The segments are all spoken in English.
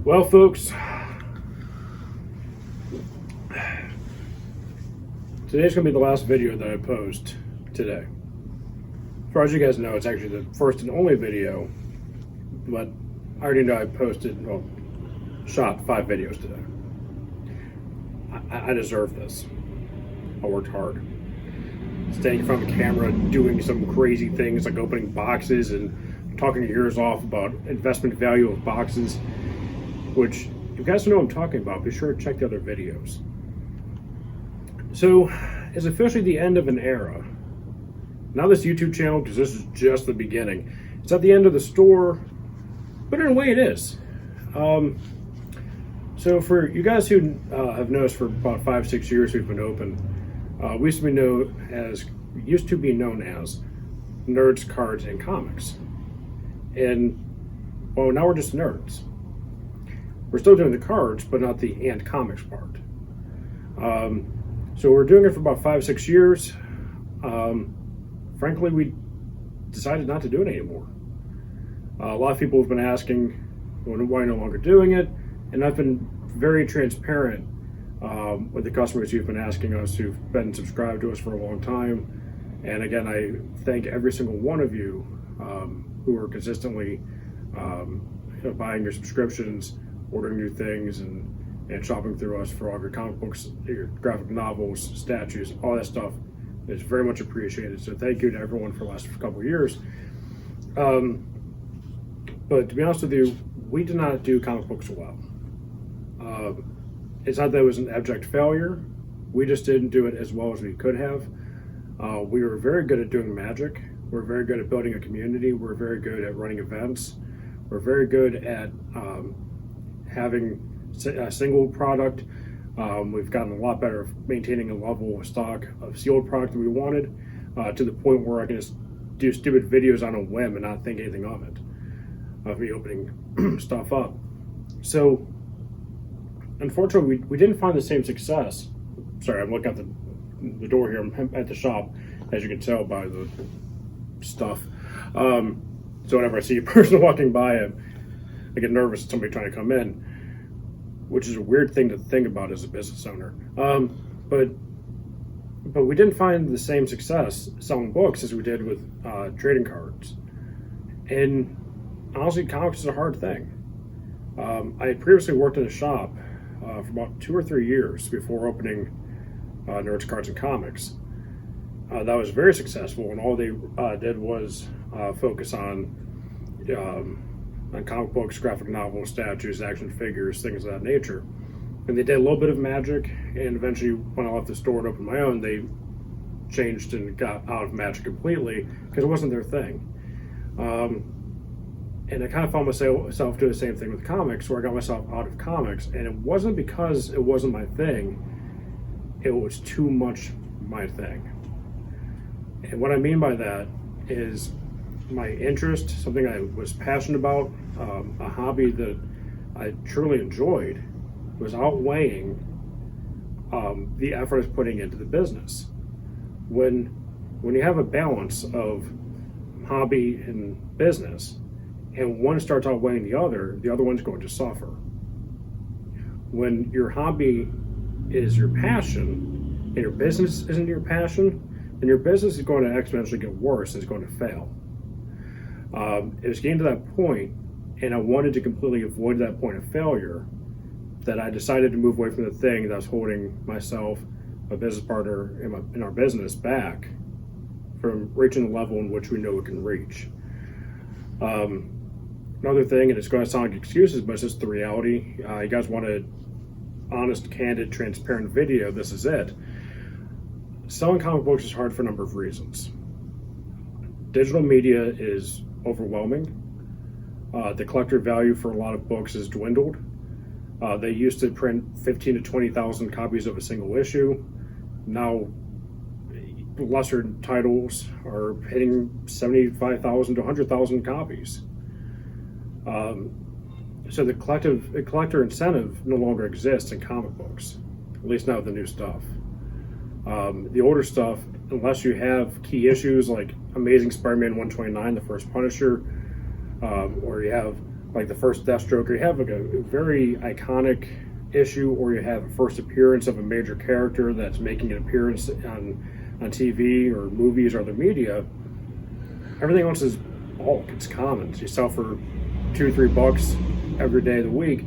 Well, folks, today's going to be the last video that I post today. As far as you guys know, it's actually the first and only video, but I already know I shot 5 videos today. I deserve this. I worked hard. Staying in front of the camera, doing some crazy things like opening boxes and talking your ears off about investment value of boxes, which, if you guys don't know what I'm talking about, be sure to check the other videos. So, it's officially the end of an era. Now this YouTube channel, because this is just the beginning, it's at the end of the store, but in a way it is. So for you guys who have noticed, for about 5-6 years we've been open, we used to be known as Nerds, Cards, and Comics. And, well, now we're just nerds. We're still doing the cards, but not the and comics part. So we're doing it for about 5-6 years. Frankly, we decided not to do it anymore. A lot of people have been asking why no longer doing it, and I've been very transparent with the customers who've been asking us, who've been subscribed to us for a long time. And again, I thank every single one of you who are consistently buying your subscriptions, ordering new things, and shopping through us for all your comic books, your graphic novels, statues, all that stuff. It's very much appreciated. So thank you to everyone for the last couple of years. But to be honest with you, we did not do comic books well. It's not that it was an abject failure. We just didn't do it as well as we could have. We were very good at doing magic. We're very good at building a community. We're very good at running events. We're very good at having a single product. We've gotten a lot better at maintaining a level of stock of sealed product that we wanted, to the point where I can just do stupid videos on a whim and not think anything of it, of me opening stuff up. So, unfortunately, we didn't find the same success. Sorry, I'm looking at the door here. I'm at the shop, as you can tell by the stuff. So whenever I see a person walking by, I get nervous at somebody trying to come in, which is a weird thing to think about as a business owner. But we didn't find the same success selling books as we did with trading cards. And honestly, comics is a hard thing. I had previously worked in a shop for about 2 or 3 years before opening Nerds, Cards, and Comics. That was very successful, and all they did was focus on comic books, graphic novels, statues, action figures, things of that nature. And they did a little bit of magic, and eventually when I left the store and opened my own, they changed and got out of magic completely because it wasn't their thing. And I kind of found myself doing the same thing with comics, where I got myself out of comics, and it wasn't because it wasn't my thing, it was too much my thing. And what I mean by that is my interest, something I was passionate about, a hobby that I truly enjoyed, was outweighing the effort I was putting into the business. When you have a balance of hobby and business, and one starts outweighing the other one's going to suffer. When your hobby is your passion, and your business isn't your passion, then your business is going to exponentially get worse and it's going to fail. It was getting to that point, and I wanted to completely avoid that point of failure, that I decided to move away from the thing that was holding myself, my business partner, in our business back from reaching the level in which we know it can reach. Another thing, and it's going to sound like excuses, but it's just the reality. You guys want an honest, candid, transparent video, this is it. Selling comic books is hard for a number of reasons. Digital media is overwhelming. The collector value for a lot of books has dwindled. They used to print 15,000 to 20,000 copies of a single issue. Now, lesser titles are hitting 75,000 to 100,000 copies. So the collector incentive no longer exists in comic books, at least not with the new stuff. The older stuff, unless you have key issues like Amazing Spider-Man 129, the first Punisher, or you have like the first Deathstroke, or you have like a very iconic issue, or you have a first appearance of a major character that's making an appearance on TV or movies or other media, everything else is bulk. It's commons. You sell for $2-3 every day of the week.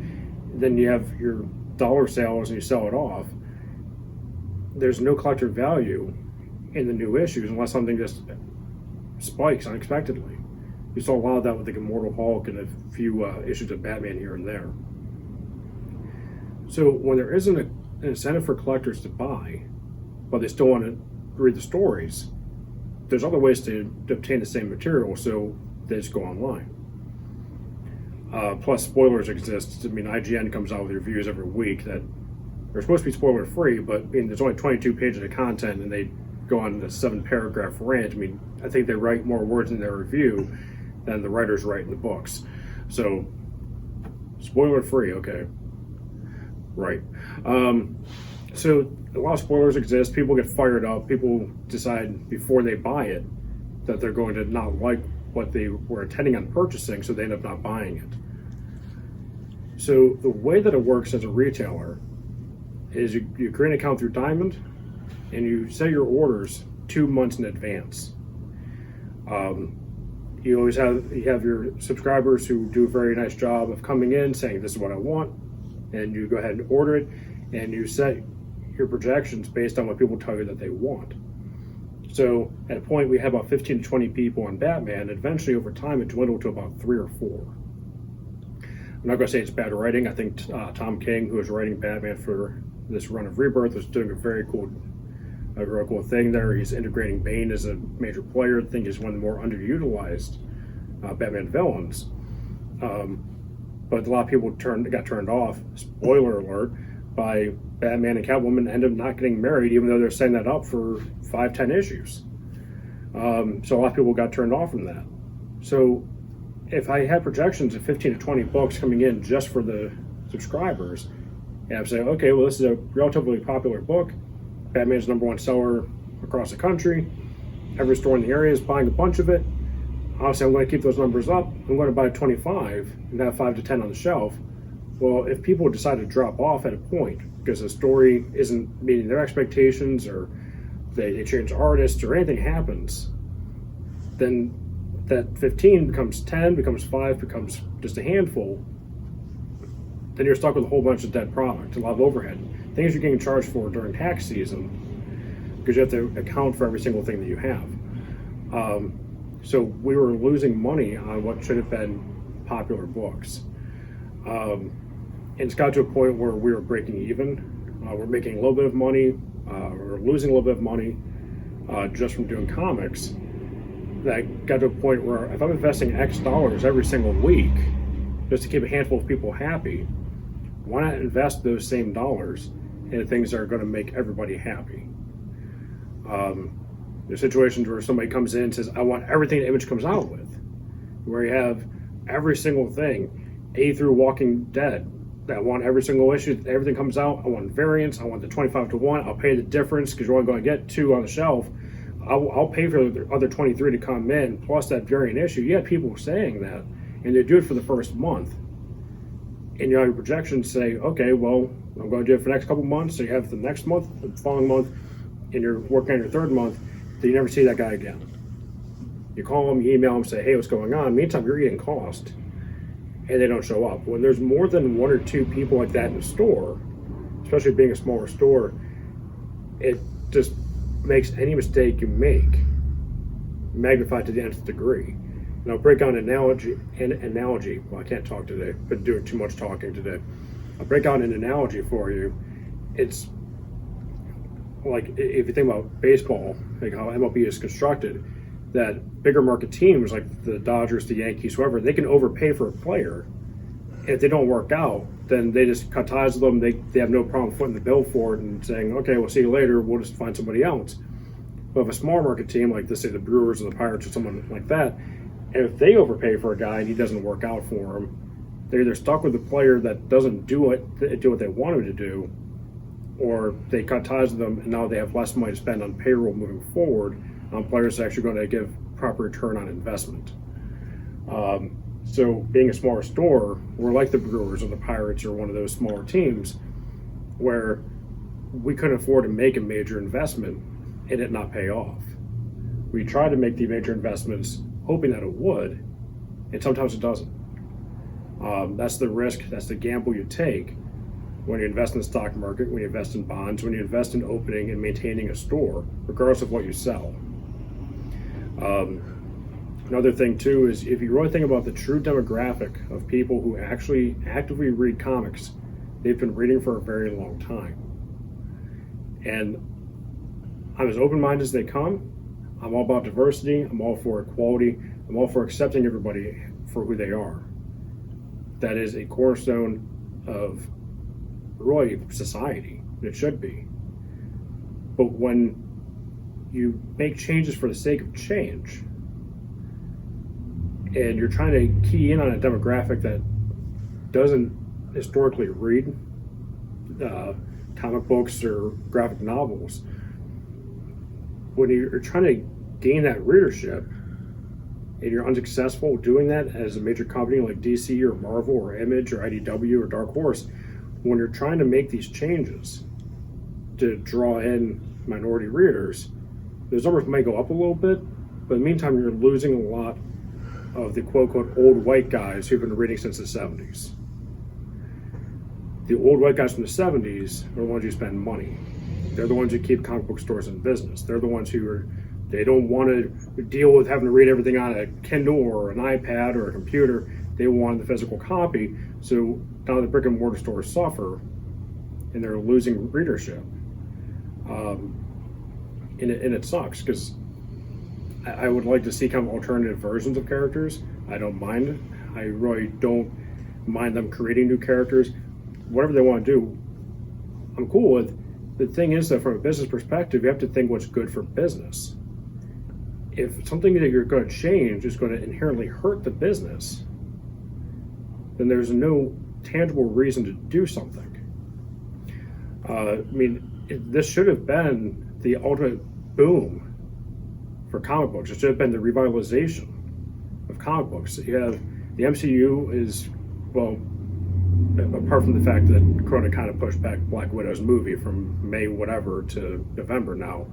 Then you have your dollar sales and you sell it off. There's no collector value in the new issues unless something just spikes unexpectedly. You saw a lot of that with the Immortal Hulk and a few issues of Batman here and there. So when there isn't an incentive for collectors to buy, but they still want to read the stories, there's other ways to obtain the same material, so they just go online. Plus, spoilers exist. I mean, IGN comes out with reviews every week that are supposed to be spoiler free, but I mean, there's only 22 pages of content, and they go on a 7-paragraph rant. I mean, I think they write more words in their review than the writers write in the books. So, spoiler free, okay. Right. So a lot of spoilers exist. People get fired up. People decide before they buy it that they're going to not like what they were intending on purchasing, so they end up not buying it. So the way that it works as a retailer is you create an account through Diamond, and you set your orders 2 months in advance. You always have your subscribers who do a very nice job of coming in saying, this is what I want, and you go ahead and order it, and you set your projections based on what people tell you that they want. So at a point we had about 15 to 20 people on Batman, and eventually over time it dwindled to about 3 or 4. I'm not going to say it's bad writing. I think Tom King, who was writing Batman for this run of Rebirth, was doing a very cool thing there. He's integrating Bane as a major player. I think he's one of the more underutilized Batman villains. But a lot of people got turned off, spoiler alert, by Batman and Catwoman end up not getting married, even though they're setting that up for 5-10 issues. So a lot of people got turned off from that. So if I had projections of 15 to 20 books coming in just for the subscribers, and I'm saying, okay, well, this is a relatively popular book. Batman's #1 seller across the country. Every store in the area is buying a bunch of it. Obviously, I'm going to keep those numbers up. I'm going to buy 25 and have 5 to 10 on the shelf. Well, if people decide to drop off at a point because the story isn't meeting their expectations, or they change artists, or anything happens, then that 15 becomes 10, becomes 5, becomes just a handful. Then you're stuck with a whole bunch of dead product, a lot of overhead, things you're getting charged for during tax season, because you have to account for every single thing that you have. So we were losing money on what should have been popular books. And it's got to a point where we were breaking even. We're making a little bit of money, we're losing a little bit of money just from doing comics. That got to a point where if I'm investing X dollars every single week just to keep a handful of people happy, why not invest those same dollars in things that are going to make everybody happy? There's situations where somebody comes in and says, I want everything the Image comes out with, where you have every single thing, A through Walking Dead. I want every single issue, everything comes out. I want variants. I want the 25 to 1. I'll pay the difference because you're only going to get 2 on the shelf. I'll pay for the other 23 to come in, plus that variant issue. You have people saying that, and they do it for the first month. And your projections say, okay, well, I'm going to do it for the next couple months. So you have the next month, the following month, and you're working on your 3rd month, then you never see that guy again. You call them, you email them, say, hey, what's going on? Meantime, you're eating cost, and they don't show up. When there's more than 1 or 2 people like that in the store, especially being a smaller store, it just makes any mistake you make magnified to the nth degree. And I'll break down an analogy. Well, I can't talk today, been doing too much talking today. I'll break down an analogy for you. It's like if you think about baseball, like how MLB is constructed, that bigger market teams like the Dodgers, the Yankees, whoever, they can overpay for a player. And if they don't work out, then they just cut ties with them. They have no problem footing the bill for it and saying, okay, we'll see you later. We'll just find somebody else. But if a small market team like, let's say, the Brewers or the Pirates or someone like that, and if they overpay for a guy and he doesn't work out for them, they're either stuck with the player that doesn't do what they want him to do, or they cut ties with them and now they have less money to spend on payroll moving forward on players that are actually going to give proper return on investment. So being a smaller store, we're like the Brewers or the Pirates or one of those smaller teams where we couldn't afford to make a major investment and it not pay off. We try to make the major investments hoping that it would, and sometimes it doesn't. That's the risk, that's the gamble you take when you invest in the stock market, when you invest in bonds, when you invest in opening and maintaining a store, regardless of what you sell. Another thing too is if you really think about the true demographic of people who actually actively read comics, they've been reading for a very long time. And I'm as open-minded as they come. I'm all about diversity. I'm all for equality. I'm all for accepting everybody for who they are. That is a cornerstone of really society. It should be. But when you make changes for the sake of change, and you're trying to key in on a demographic that doesn't historically read comic books or graphic novels, when you're trying to gain that readership and you're unsuccessful doing that as a major company like DC or Marvel or Image or IDW or Dark Horse, when you're trying to make these changes to draw in minority readers, those numbers may go up a little bit, but in the meantime, you're losing a lot of the quote-unquote old white guys who've been reading since the 70s. The old white guys from the 70s are the ones who spend money. They're the ones who keep comic book stores in business. They're the ones they don't want to deal with having to read everything on a Kindle or an iPad or a computer. They want the physical copy. So now the brick and mortar stores suffer and they're losing readership. And it sucks because I would like to see kind of alternative versions of characters. I don't mind. I really don't mind them creating new characters. Whatever they want to do, I'm cool with. The thing is that from a business perspective, you have to think what's good for business. If something that you're going to change is going to inherently hurt the business, then there's no tangible reason to do something. This should have been the ultimate boom for comic books. It should have been the revitalization of comic books. You have the MCU is, well, apart from the fact that Corona kind of pushed back Black Widow's movie from May whatever to November now.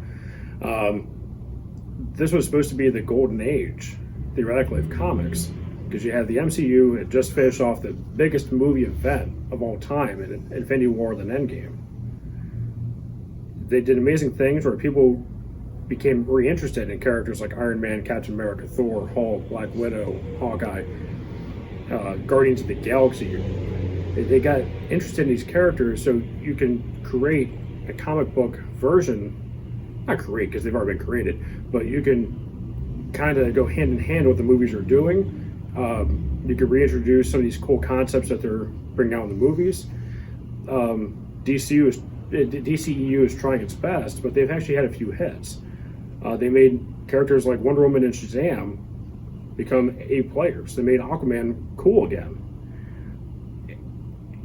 This was supposed to be the golden age, theoretically, of comics, because you had the MCU had just finished off the biggest movie event of all time in Infinity War than Endgame. They did amazing things where people became reinterested in characters like Iron Man, Captain America, Thor, Hulk, Black Widow, Hawkeye, Guardians of the Galaxy. They got interested in these characters, so you can create a comic book version, not create because they've already been created, but you can kind of go hand in hand with the movies are doing. You could reintroduce some of these cool concepts that they're bringing out in the movies. DCEU is trying its best, but they've actually had a few hits. They made characters like Wonder Woman and Shazam become A players. They made Aquaman cool again.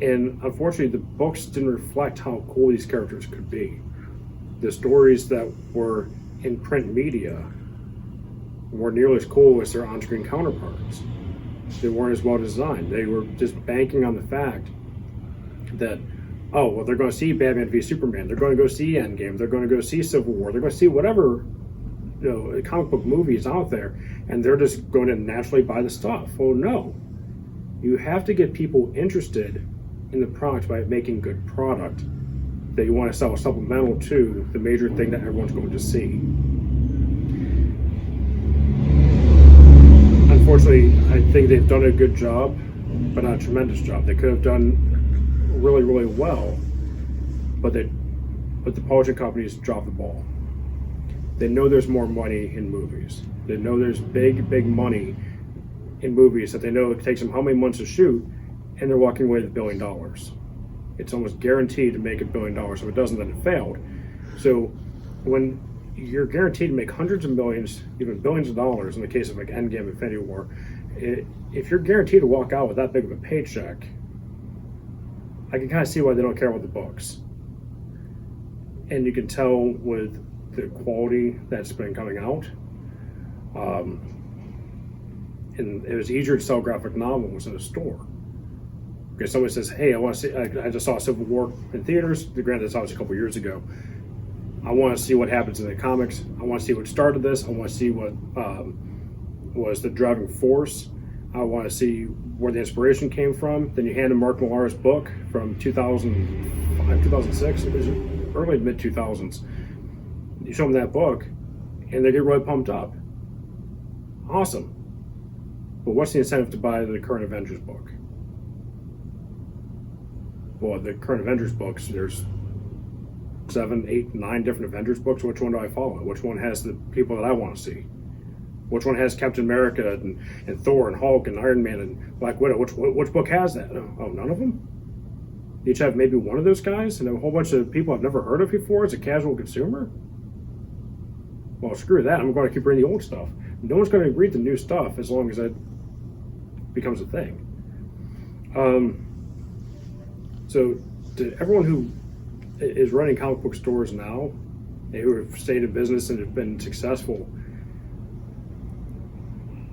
And unfortunately, the books didn't reflect how cool these characters could be. The stories that were in print media weren't nearly as cool as their on-screen counterparts. They weren't as well designed. They were just banking on the fact that, oh, well, they're going to see Batman v Superman. They're going to go see Endgame. They're going to go see Civil War. They're going to see whatever comic book movies out there, and they're just going to naturally buy the stuff. Well, no. You have to get people interested in the product by making good product that you want to sell supplemental to the major thing that everyone's going to see. Unfortunately, I think they've done a good job, but not a tremendous job. They could have done really, really well, but the publishing companies dropped the ball. They know there's more money in movies. They know there's big, big money in movies that they know it takes them how many months to shoot, and they're walking away with $1 billion. It's almost guaranteed to make $1 billion. If it doesn't, then it failed. So when you're guaranteed to make hundreds of millions, even billions of dollars in the case of like Endgame, Infinity War, if you're guaranteed to walk out with that big of a paycheck, I can kind of see why they don't care about the books. And you can tell with the quality that's been coming out. and it was easier to sell graphic novels in a store. Because somebody says, hey, I want to see, I just saw Civil War in theaters. Granted, this was a couple years ago. I want to see what happens in the comics. I want to see what started this. I want to see what was the driving force. I want to see where the inspiration came from. Then you hand them Mark Millar's book from 2005, 2006. It was early to mid 2000s. You show them that book, and they get really pumped up. Awesome. But what's the incentive to buy the current Avengers book? Well, the current Avengers books, there's 7, 8, 9 different Avengers books. Which one do I follow? Which one has the people that I want to see? Which one has Captain America and Thor and Hulk and Iron Man and Black Widow? Which book has that? Oh, none of them? Each have maybe one of those guys and a whole bunch of people I've never heard of before as a casual consumer? Well, screw that. I'm going to keep reading the old stuff. No one's going to read the new stuff as long as that becomes a thing. So to everyone who is running comic book stores now, who have stayed in business and have been successful,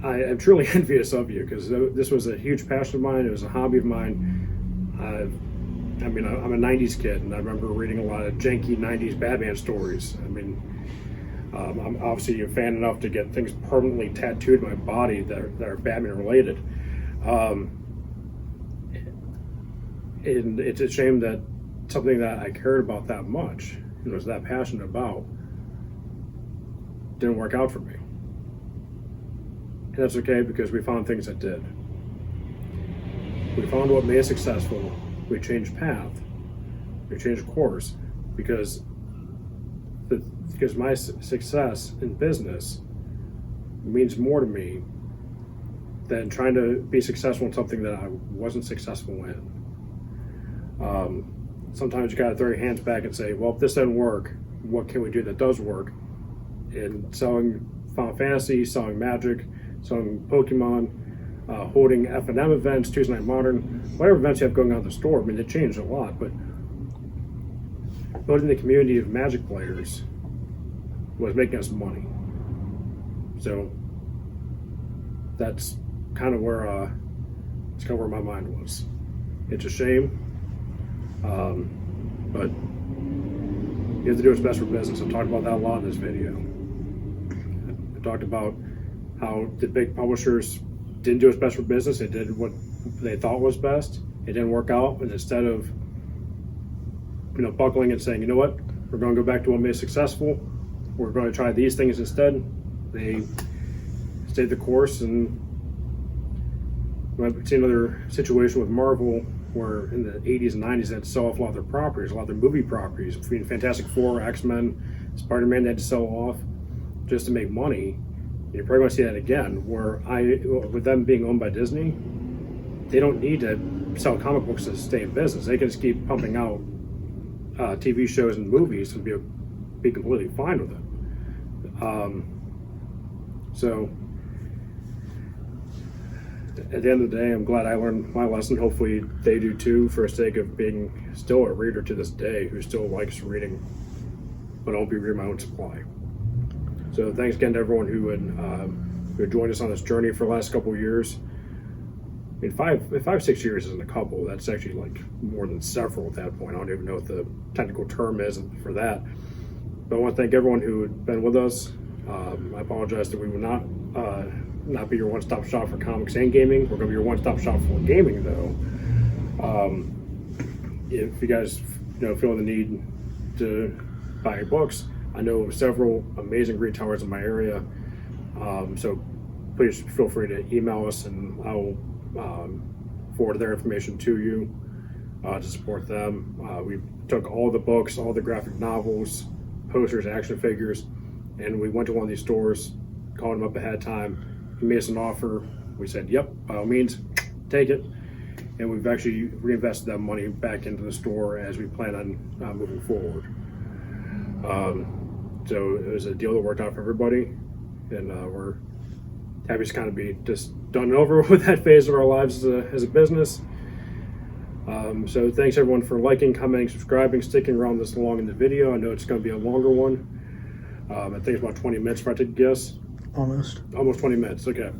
I am truly envious of you, because this was a huge passion of mine. It was a hobby of mine. I mean, I'm a 90s kid, and I remember reading a lot of janky 90s Batman stories. I mean, I'm obviously a fan enough to get things permanently tattooed on my body that are Batman related. And it's a shame that something that I cared about that much and was that passionate about didn't work out for me. And that's okay, because we found things that did. We found what made us successful. We changed path. We changed course, because my success in business means more to me than trying to be successful in something that I wasn't successful in. Sometimes you got to throw your hands back and say, well, if this doesn't work, what can we do that does work? And selling Final Fantasy, selling Magic, selling Pokemon, holding F&M events, Tuesday Night Modern, whatever events you have going on at the store. I mean, it changed a lot, but building the community of Magic players was making us money. So that's kind of where my mind was. It's a shame, but you have to do what's best for business. I've talked about that a lot in this video. I talked about how the big publishers didn't do what's best for business. They did what they thought was best. It didn't work out, and instead of buckling and saying, you know what, we're going to go back to what made us successful, we're going to try these things instead, they stayed the course. And I've seen another situation with Marvel where in the 80s and 90s they had to sell off a lot of their properties, a lot of their movie properties. Between Fantastic Four, X-Men, Spider-Man, they had to sell off just to make money. And you're probably going to see that again, where with them being owned by Disney, they don't need to sell comic books to stay in business. They can just keep pumping out TV shows and movies and be completely fine with it. So at the end of the day, I'm glad I learned my lesson. Hopefully they do too, for the sake of being still a reader to this day who still likes reading, but I'll be reading my own supply. So thanks again to everyone who had joined us on this journey for the last couple of years. I mean, 5, 6 years isn't a couple. That's actually like more than several at that point. I don't even know what the technical term is for that. But I want to thank everyone who had been with us. I apologize that we will not be your one-stop shop for comics and gaming. We're going to be your one-stop shop for gaming, though. If you guys feel the need to buy books, I know several amazing retailers in my area. So please feel free to email us, and I will forward their information to you to support them. We took all the books, all the graphic novels, posters, action figures, and we went to one of these stores, called them up ahead of time. He made us an offer. We said, yep, by all means, take it. And we've actually reinvested that money back into the store as we plan on moving forward. So it was a deal that worked out for everybody, and we're happy to kind of be just done and over with that phase of our lives as a business. So thanks everyone for liking, commenting, subscribing, sticking around this long in the video. I know it's going to be a longer one. I think it's about 20 minutes if I had to guess. Almost 20 minutes, okay.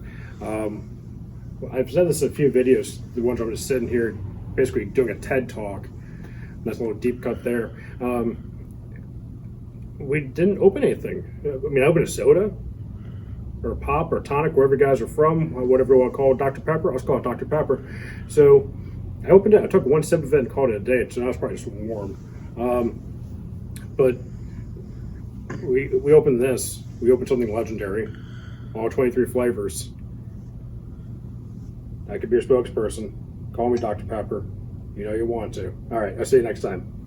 I've said this in a few videos, the ones I'm just sitting here basically doing a TED talk. Nice little deep cut there. We didn't open anything. I mean, I opened a soda or a pop or a tonic, wherever you guys are from, whatever you want to call it, Dr. Pepper. Let's call it Dr. Pepper. So I opened it. I took one sip of it and called it a day. So now it's probably just warm. But we opened this. We opened something legendary. All 23 flavors. I could be your spokesperson. Call me Dr. Pepper. You know you want to. All right. I'll see you next time.